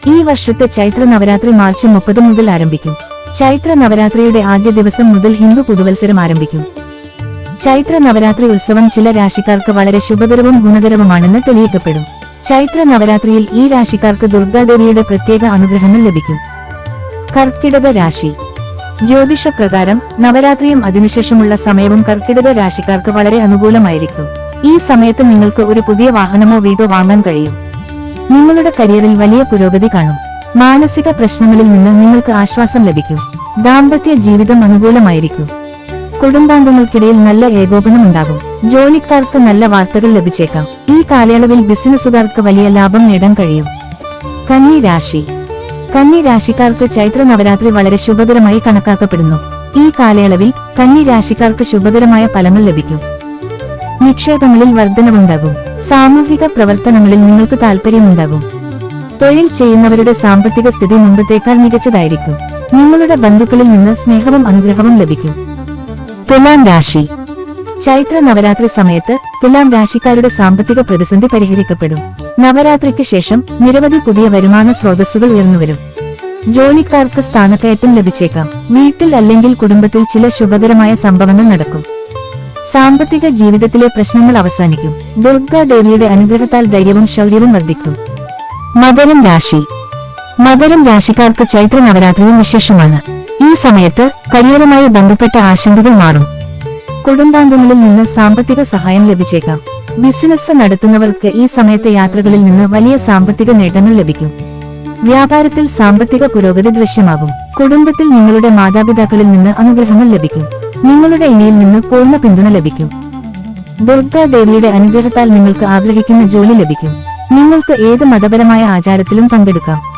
ഈ വർഷത്തെ ചൈത്ര നവരാത്രി മാർച്ച് 30 മുതൽ ആരംഭിക്കും. ചൈത്ര നവരാത്രിയുടെ ആദ്യ ദിവസം മുതൽ ഹിന്ദു പുതുവത്സരം ആരംഭിക്കും. ചൈത്ര നവരാത്രി ഉത്സവം ചില രാശിക്കാർക്ക് വളരെ ശുഭകരവും ഗുണകരവുമാണെന്ന് തെളിയിക്കപ്പെടും. ചൈത്ര നവരാത്രിയിൽ ഈ രാശിക്കാർക്ക് ദുർഗാദേവിയുടെ പ്രത്യേക അനുഗ്രഹങ്ങൾ ലഭിക്കും. കർക്കിടക രാശി. ജ്യോതിഷപ്രകാരം നവരാത്രിയും അതിനുശേഷമുള്ള സമയവും കർക്കിടക രാശിക്കാർക്ക് വളരെ അനുകൂലമായിരിക്കും. ഈ സമയത്ത് നിങ്ങൾക്ക് ഒരു പുതിയ വാഹനമോ വീടോ വാങ്ങാൻ കഴിയും. നിങ്ങളുടെ കരിയറിൽ വലിയ പുരോഗതി കാണും. മാനസിക പ്രശ്നങ്ങളിൽ നിന്ന് നിങ്ങൾക്ക് ആശ്വാസം ലഭിക്കും. ദാമ്പത്യ ജീവിതം അനുകൂലമായിരിക്കും. കുടുംബാംഗങ്ങൾക്കിടയിൽ നല്ല ഏകോപനം ഉണ്ടാകും. ജോലിക്കാർക്ക് നല്ല വാർത്തകൾ ലഭിച്ചേക്കാം. ഈ കാലയളവിൽ ബിസിനസ്സുകാർക്ക് വലിയ ലാഭം നേടാൻ കഴിയും. കന്നി രാശി. കന്നി രാശിക്കാർക്ക് ചൈത്ര നവരാത്രി വളരെ ശുഭകരമായി കണക്കാക്കപ്പെടുന്നു. ഈ കാലയളവിൽ കന്നി രാശിക്കാർക്ക് ശുഭകരമായ ഫലങ്ങൾ ലഭിക്കും. നിക്ഷേപങ്ങളിൽ വർധനവുണ്ടാകും. സാമൂഹിക പ്രവർത്തനങ്ങളിൽ നിങ്ങൾക്ക് താൽപര്യമുണ്ടാകും. തൊഴിൽ ചെയ്യുന്നവരുടെ സാമ്പത്തിക സ്ഥിതി മുമ്പത്തേക്കാൾ മികച്ചതായിരിക്കും. നിങ്ങളുടെ ബന്ധുക്കളിൽ നിന്ന് സ്നേഹവും അനുഗ്രഹവും ലഭിക്കും. തുലാം രാശി. ചൈത്ര നവരാത്രി സമയത്ത് തുലാം രാശിക്കാരുടെ സാമ്പത്തിക പ്രതിസന്ധി പരിഹരിക്കപ്പെടും. നവരാത്രിക്ക് ശേഷം നിരവധി പുതിയ വരുമാന സ്രോതസ്സുകൾ ഉയർന്നുവരും. ജോലിക്കാർക്ക് സ്ഥാനക്കയറ്റം ലഭിച്ചേക്കാം. വീട്ടിൽ അല്ലെങ്കിൽ കുടുംബത്തിൽ ചില ശുഭകരമായ സംഭവങ്ങൾ നടക്കും. സാമ്പത്തിക ജീവിതത്തിലെ പ്രശ്നങ്ങൾ അവസാനിക്കും. ദുർഗാദേവിയുടെ അനുഗ്രഹത്താൽ ധൈര്യവും ശൗര്യവും വർദ്ധിക്കും. മകരം രാശി. മകരം രാശിക്കാർക്ക് ചൈത്ര നവരാത്രിയും വിശേഷമാണ്. ഈ സമയത്ത് കരിയറുമായി ബന്ധപ്പെട്ട ആശങ്കകൾ മാറും. കുടുംബാംഗങ്ങളിൽ നിന്ന് സാമ്പത്തിക സഹായം ലഭിച്ചേക്കാം. ബിസിനസ് നടത്തുന്നവർക്ക് ഈ സമയത്തെ യാത്രകളിൽ നിന്ന് വലിയ സാമ്പത്തിക നേട്ടങ്ങൾ ലഭിക്കും. വ്യാപാരത്തിൽ സാമ്പത്തിക പുരോഗതി ദൃശ്യമാകും. കുടുംബത്തിൽ നിങ്ങളുടെ മാതാപിതാക്കളിൽ നിന്ന് അനുഗ്രഹങ്ങൾ ലഭിക്കും. നിങ്ങളുടെ ഇണയിൽ നിന്ന് പൂർണ്ണ പിന്തുണ ലഭിക്കും. ദുർഗാദേവിയുടെ അനുഗ്രഹത്താൽ നിങ്ങൾക്ക് ആഗ്രഹിക്കുന്ന ജോലി ലഭിക്കും. നിങ്ങൾക്ക് ഏത് മതപരമായ ആചാരത്തിലും പങ്കെടുക്കാം.